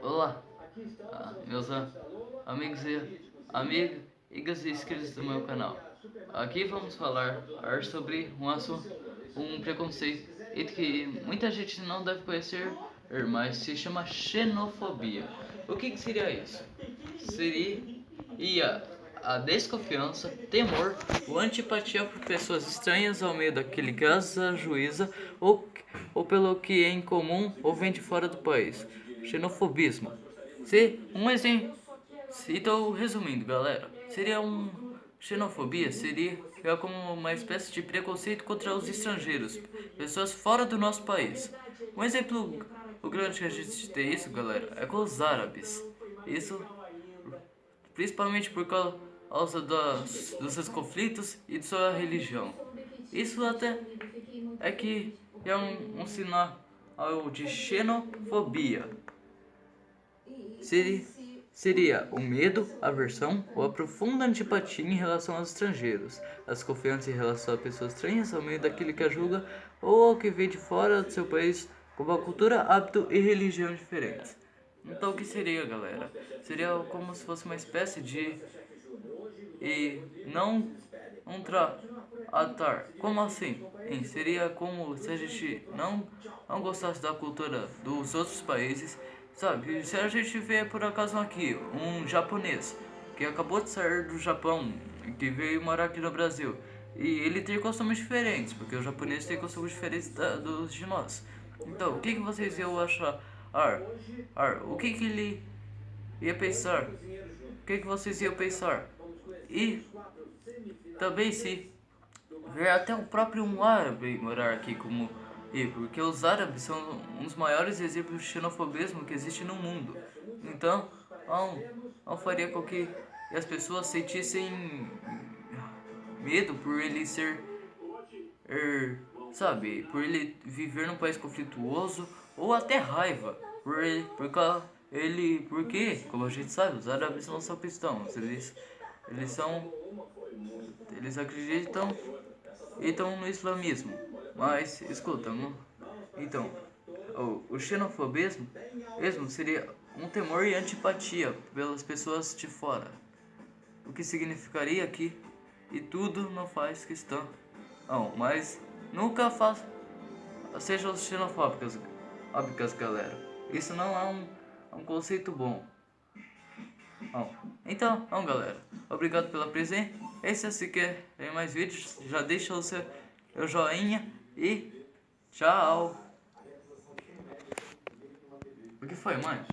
Olá, meus amigos e amigas e inscritos do meu canal. Aqui vamos falar sobre um preconceito que muita gente não deve conhecer, mas se chama xenofobia. O que seria isso? Seria a desconfiança, temor ou antipatia por pessoas estranhas ao meio daquele que as ajuiza ou pelo que é incomum ou vem de fora do país. Xenofobismo. Se um exemplo. Então, resumindo, galera, xenofobia seria como uma espécie de preconceito contra os estrangeiros, pessoas fora do nosso país. Um exemplo o grande que a gente tem isso, galera, é com os árabes. Isso principalmente por causa dos seus conflitos e de sua religião. Isso até é que é um sinal de xenofobia. Seria o medo, a aversão ou a profunda antipatia em relação aos estrangeiros, a desconfiança em relação a pessoas estranhas ao meio daquele que a julga ou ao que vem de fora do seu país com uma cultura, hábito e religião diferentes. Então o que seria, galera? Seria como se fosse uma espécie de não tratar. Como assim? Seria como se a gente não gostasse da cultura dos outros países, sabe? Se a gente vê por acaso aqui um japonês que acabou de sair do Japão, que veio morar aqui no Brasil, e ele tem costumes diferentes, porque o japonês tem costumes diferentes dos de nós. Então, o que vocês iam achar? O que ele ia pensar? O que vocês iam pensar? E também se ver até o próprio um árabe morar aqui porque os árabes são um dos maiores exemplos de xenofobismo que existe no mundo. Então, não faria com que as pessoas sentissem medo por ele ser, sabe, por ele viver num país conflituoso ou até raiva porque, como a gente sabe, os árabes não são cristãos, eles acreditam e estão no islamismo. Mas, escuta, então, o xenofobismo mesmo seria um temor e antipatia pelas pessoas de fora. O que significaria que e tudo não faz questão. Não, mas nunca sejam xenofóbicas, galera. Isso não é um conceito bom. Então, galera, obrigado pela presença. E se você quer mais vídeos, já deixa o seu joinha e tchau. O que foi, mãe?